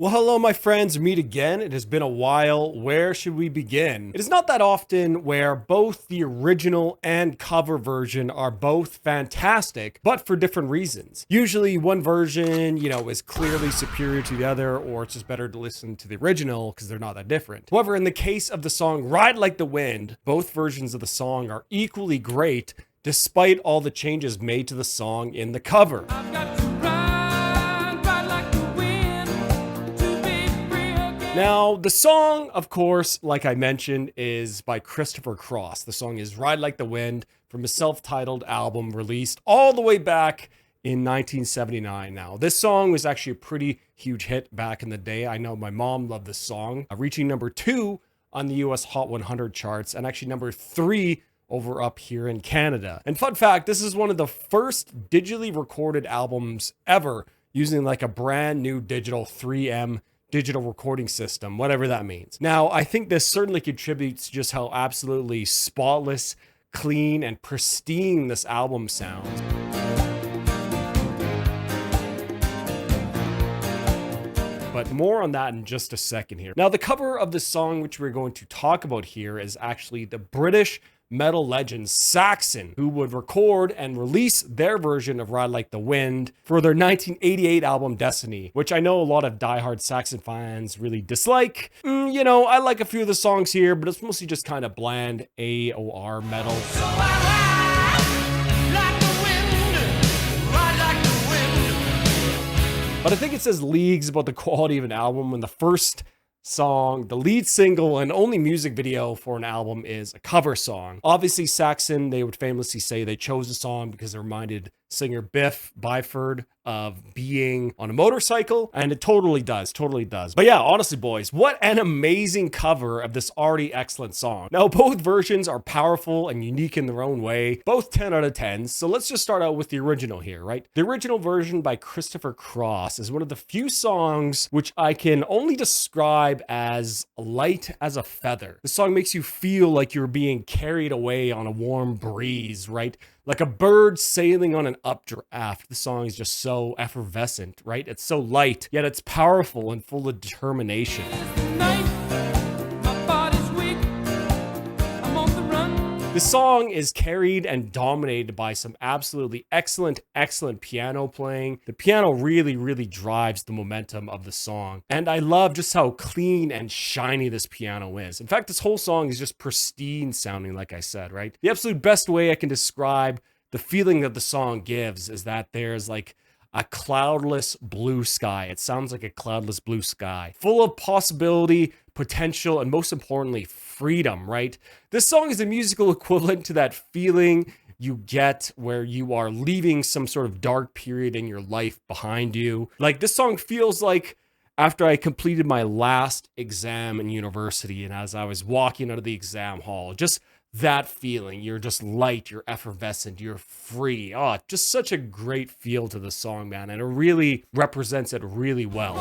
Well, hello, my friends. Meet again. It has been a while. Where should we begin? It is not that often where both the original and cover version are both fantastic, but for different reasons. Usually, one version, is clearly superior to the other, or it's just better to listen to the original because they're not that different. However, in the case of the song Ride Like the Wind, both versions of the song are equally great despite all the changes made to the song in the cover. Now, the song, of course, like I mentioned, is by Christopher Cross. The song is Ride Like the Wind from his self-titled album released all the way back in 1979. Now, this song was actually a pretty huge hit back in the day. I know my mom loved this song, reaching number 2 on the US Hot 100 charts and actually number 3 over up here in Canada. And fun fact, this is one of the first digitally recorded albums ever using like a brand new digital 3M digital recording system, whatever that means. Now, I think this certainly contributes to just how absolutely spotless, clean, and pristine this album sounds. But more on that in just a second here. Now, the cover of the song which we're going to talk about here is actually the British metal legend Saxon, who would record and release their version of Ride Like the Wind for their 1988 album Destiny, which I know a lot of diehard Saxon fans really dislike. I like a few of the songs here, but it's mostly just kind of bland AOR metal. So but I think it says leagues about the quality of an album when the first song, the lead single, and only music video for an album is a cover song. Obviously, Saxon, they would famously say they chose the song because it reminded singer Biff Byford of being on a motorcycle, and it totally does. But yeah, honestly, boys, what an amazing cover of this already excellent song. Now, both versions are powerful and unique in their own way, both 10 out of 10, so let's just start out with the original here, right? The original version by Christopher Cross is one of the few songs which I can only describe as light as a feather. The song makes you feel like you're being carried away on a warm breeze, right? Like a bird sailing on an updraft. The song is just so effervescent, right? It's so light, yet it's powerful and full of determination. The song is carried and dominated by some absolutely excellent piano playing. The piano really drives the momentum of the song. And I love just how clean and shiny this piano is. In fact, this whole song is just pristine sounding, like I said, right? The absolute best way I can describe the feeling that the song gives is that there's like a cloudless blue sky. It sounds like a cloudless blue sky, full of possibility, potential, and most importantly, freedom, right? This song is a musical equivalent to that feeling you get where you are leaving some sort of dark period in your life behind you. Like, this song feels like after I completed my last exam in university, and as I was walking out of the exam hall, just that feeling. You're just light, you're effervescent, you're free. Oh, just such a great feel to the song, man. And it really represents it really well.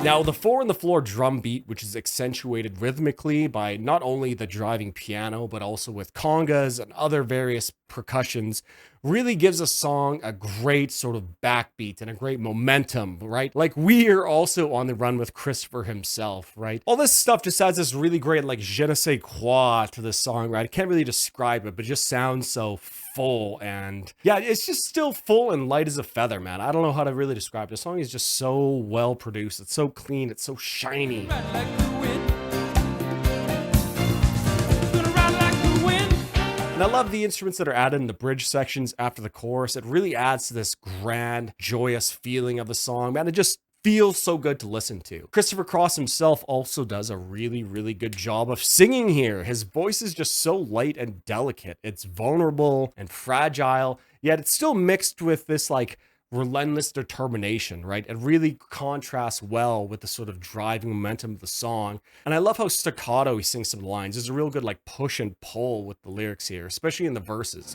Now, the 4 on the floor drum beat, which is accentuated rhythmically by not only the driving piano, but also with congas and other various percussions, really gives a song a great sort of backbeat and a great momentum, right? Like, we are also on the run with Christopher himself, right? All this stuff just adds this really great, like, je ne sais quoi to the song, right? I can't really describe it, but it just sounds so full, and yeah, it's just still full and light as a feather, man. I don't know how to really describe it. The song is just so well produced. It's so clean. It's so shiny. And I love the instruments that are added in the bridge sections after the chorus. It really adds to this grand, joyous feeling of the song, man. It just feels so good to listen to. Christopher Cross himself also does a really good job of singing here. His voice is just so light and delicate. It's vulnerable and fragile, yet it's still mixed with this like relentless determination, right? It really contrasts well with the sort of driving momentum of the song. And I love how staccato he sings some lines. There's a real good like push and pull with the lyrics here, especially in the verses.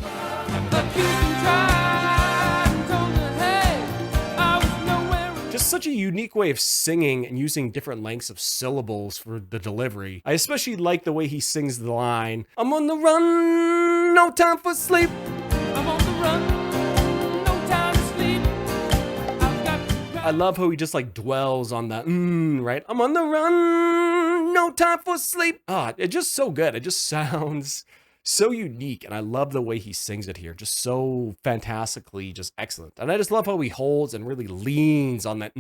Just such a unique way of singing and using different lengths of syllables for the delivery. I especially like the way he sings the line, "I'm on the run, no time for sleep. I'm on the run, no time I love how he just like dwells on that, right? I'm on the run, no time for sleep. It's just so good. It just sounds so unique, and I love the way he sings it here. Just so fantastically, just excellent. And I just love how he holds and really leans on that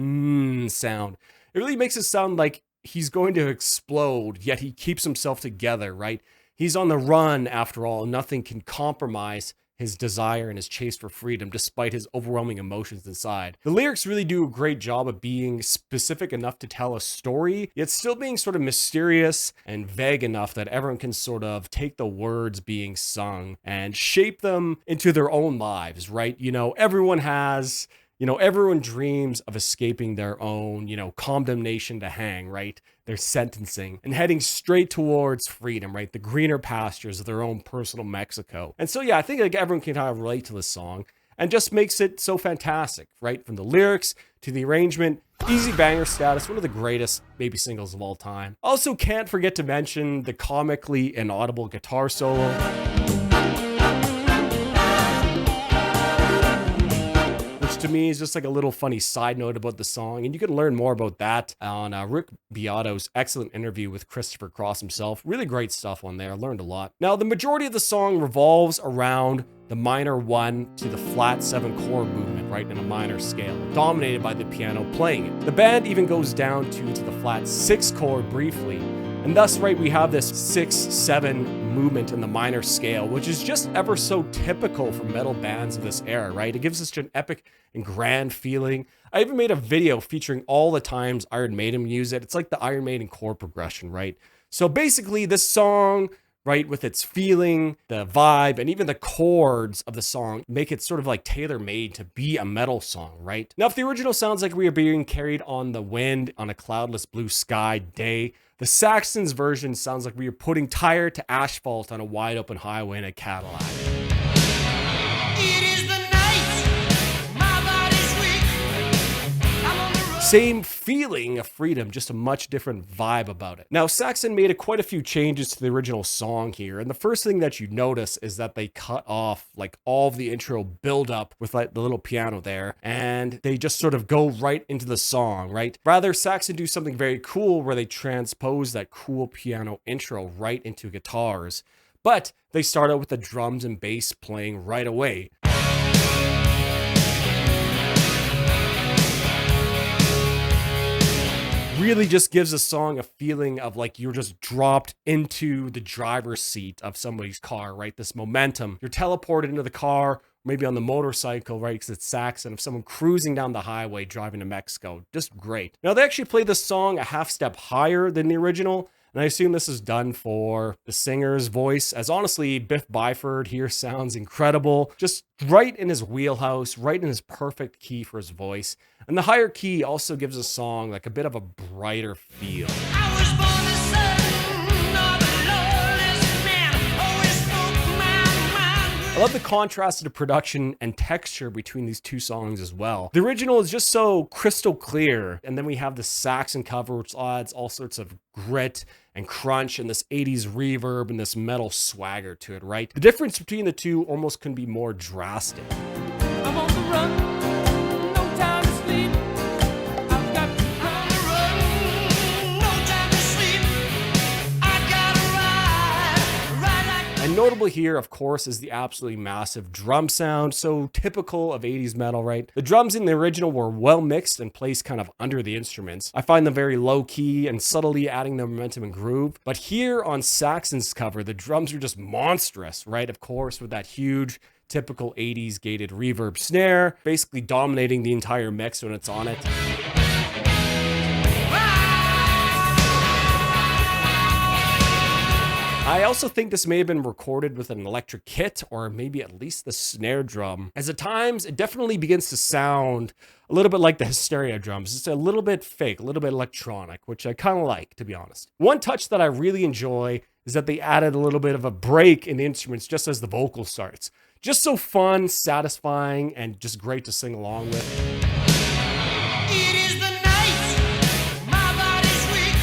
sound. It really makes it sound like he's going to explode, yet he keeps himself together, right? He's on the run after all, and nothing can compromise his desire and his chase for freedom despite his overwhelming emotions inside. The lyrics really do a great job of being specific enough to tell a story, yet still being sort of mysterious and vague enough that everyone can sort of take the words being sung and shape them into their own lives, right? Everyone dreams of escaping their own, condemnation to hang, right? Their sentencing and heading straight towards freedom, right? The greener pastures of their own personal Mexico. And so, yeah, I think like everyone can kind of relate to this song and just makes it so fantastic, right? From the lyrics to the arrangement, easy banger status, one of the greatest baby singles of all time. Also, can't forget to mention the comically inaudible guitar solo. To me is just like a little funny side note about the song, and you can learn more about that on Rick Beato's excellent interview with Christopher Cross himself. Really great stuff on there. I learned a lot. Now, the majority of the song revolves around the minor 1 to the flat 7 chord movement, right, in a minor scale, dominated by the piano playing it. The band even goes down to the flat 6 chord briefly, and thus, right, we have this 6-7 movement in the minor scale, which is just ever so typical for metal bands of this era, right? It gives us an epic and grand feeling. I even made a video featuring all the times Iron Maiden use it. It's like the Iron Maiden chord progression, right? So basically, this song, right, with its feeling, the vibe, and even the chords of the song make it sort of like tailor-made to be a metal song, right? Now, if the original sounds like we are being carried on the wind on a cloudless blue sky day, the Saxon's version sounds like we are putting tire to asphalt on a wide open highway in a Cadillac. It is the night, my body's weak. I'm on the run. Same feeling of freedom, just a much different vibe about it. Now, Saxon made quite a few changes to the original song here, and the first thing that you notice is that they cut off like all of the intro build up with like the little piano there, and they just sort of go right into the song, right? Rather, Saxon do something very cool where they transpose that cool piano intro right into guitars, but they start out with the drums and bass playing right away. Really just gives a song a feeling of like you're just dropped into the driver's seat of somebody's car, right? This momentum. You're teleported into the car, maybe on the motorcycle, right? Because it's Saxon, of someone cruising down the highway driving to Mexico. Just great. Now, they actually play this song a half step higher than the original, and I assume this is done for the singer's voice, as honestly, Biff Byford here sounds incredible. Just right in his wheelhouse, right in his perfect key for his voice. And the higher key also gives a song like a bit of a brighter feel. I was born the son of a lawless man, always spoke my mind. I love the contrast to the production and texture between these two songs as well. The original is just so crystal clear, and then we have the Saxon cover, which adds all sorts of grit and crunch and this 80s reverb and this metal swagger to it, right? The difference between the two almost couldn't be more drastic. I'm on the run, no time to sleep. I've got I'm on the run, no time to sleep. I gotta ride like And notable here, of course, is the absolutely massive drum sound, so typical of 80s metal, right? The drums in the original were well mixed and placed kind of under the instruments. I find them very low key and subtly adding the momentum and groove. But here on Saxon's cover, the drums are just monstrous, right? Of course, with that huge, typical 80s gated reverb snare, basically dominating the entire mix when it's on it. I also think this may have been recorded with an electric kit, or maybe at least the snare drum, as at times it definitely begins to sound a little bit like the Hysteria drums. It's a little bit fake, a little bit electronic, which I kind of like, to be honest. One touch that I really enjoy is that they added a little bit of a break in the instruments just as the vocal starts. Just so fun, satisfying, and just great to sing along with. it is the night, my body's weak.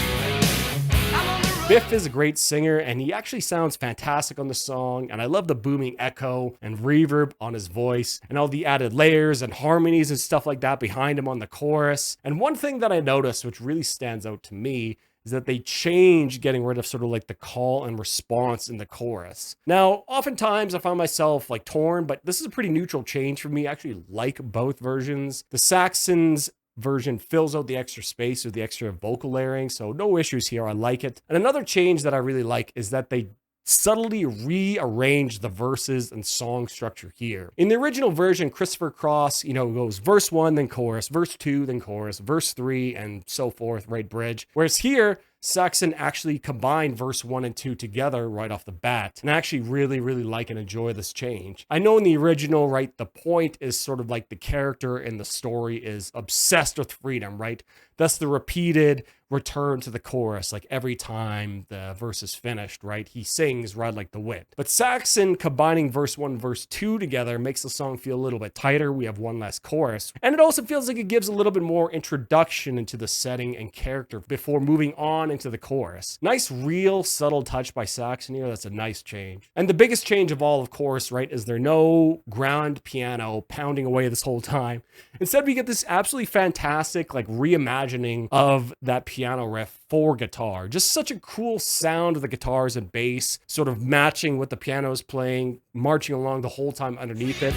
I'm on the run. Biff is a great singer, and he actually sounds fantastic on the song, and I love the booming echo and reverb on his voice, and all the added layers and harmonies and stuff like that behind him on the chorus. And one thing that I noticed, which really stands out to me, is that they changed getting rid of sort of like the call and response in the chorus. Now, oftentimes I found myself like torn, but this is a pretty neutral change for me. I actually like both versions. The Saxon's version fills out the extra space with the extra vocal layering, so no issues here. I like it. And another change that I really like is that they subtly rearrange the verses and song structure here. In the original version, Christopher Cross, goes verse 1, then chorus, verse 2, then chorus, verse 3, and so forth, right, bridge. Whereas here, Saxon actually combined verse 1 and 2 together right off the bat. And I actually really, really like and enjoy this change. I know in the original, right, the point is sort of like the character in the story is obsessed with freedom, right? Thus the repeated return to the chorus, like every time the verse is finished, right? He sings Ride Like the Wind. But Saxon combining verse 1 and verse 2 together makes the song feel a little bit tighter. We have one less chorus. And it also feels like it gives a little bit more introduction into the setting and character before moving on into the chorus. Nice, real, subtle touch by Saxon here. That's a nice change. And the biggest change of all, of course, right, is there no ground piano pounding away this whole time. Instead, we get this absolutely fantastic, like, reimagining of that piano riff for guitar. Just such a cool sound of the guitars and bass, sort of matching what the piano is playing, marching along the whole time underneath it.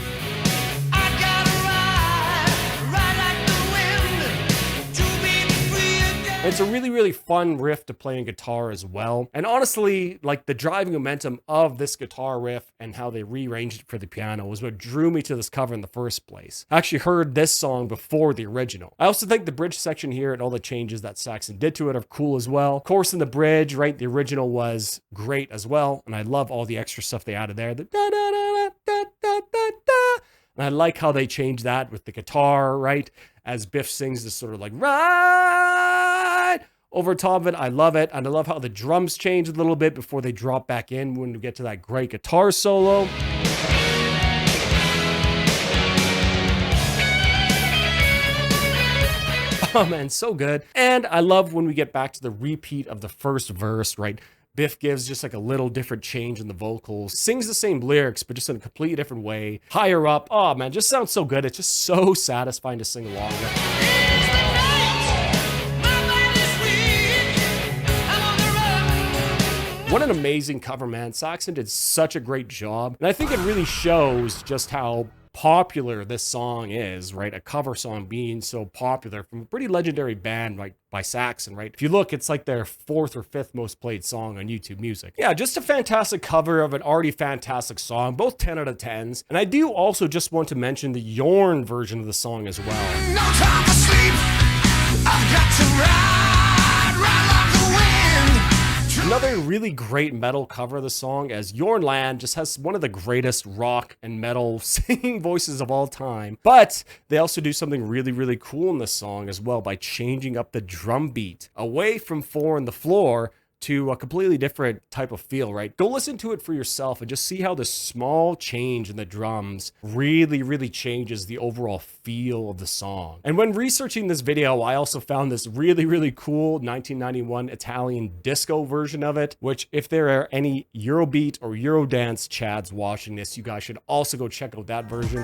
It's a really, really fun riff to play on guitar as well. And honestly, like the driving momentum of this guitar riff and how they rearranged it for the piano was what drew me to this cover in the first place. I actually heard this song before the original. I also think the bridge section here and all the changes that Saxon did to it are cool as well. Of course, in the bridge, right, the original was great as well. And I love all the extra stuff they added there. The da da da da da da da. And I like how they changed that with the guitar, right? As Biff sings this sort of like, right over top of it. I love it. And I love how the drums change a little bit before they drop back in when we get to that great guitar solo. Oh man, so good. And I love when we get back to the repeat of the first verse, right? Biff gives just like a little different change in the vocals, sings the same lyrics, but just in a completely different way, higher up. Oh man, just sounds so good. It's just so satisfying to sing along with. What an amazing cover, man. Saxon did such a great job. And I think it really shows just how popular this song is, right? A cover song being so popular from a pretty legendary band like by Saxon, right? If you look, it's like their 4th or 5th most played song on YouTube Music. Yeah, just a fantastic cover of an already fantastic song, both 10 out of 10s. And I do also just want to mention the Yorn version of the song as well. No time for sleep. I've got to ride like the wind. Another really great metal cover of the song, as Yornland just has one of the greatest rock and metal singing voices of all time. But they also do something really, really cool in this song as well by changing up the drum beat away from 4 on the floor to a completely different type of feel, right? Go listen to it for yourself and just see how this small change in the drums really, really changes the overall feel of the song. And when researching this video, I also found this really, really cool 1991 Italian disco version of it, which if there are any Eurobeat or Eurodance chads watching this, you guys should also go check out that version.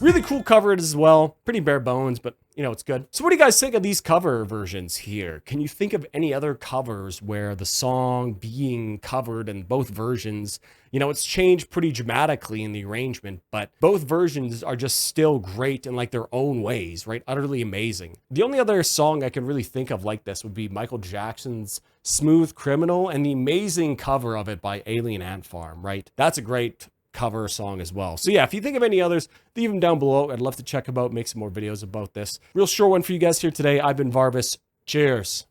Really cool cover as well. Pretty bare bones, but it's good. So what do you guys think of these cover versions here? Can you think of any other covers where the song being covered in both versions, it's changed pretty dramatically in the arrangement, but both versions are just still great in like their own ways, right? Utterly amazing. The only other song I can really think of like this would be Michael Jackson's Smooth Criminal and the amazing cover of it by Alien Ant Farm, right? That's a great cover song as well. So yeah, if you think of any others, leave them down below. I'd love to check them out, make some more videos about this. Real short one for you guys here today. I've been Varvis. Cheers.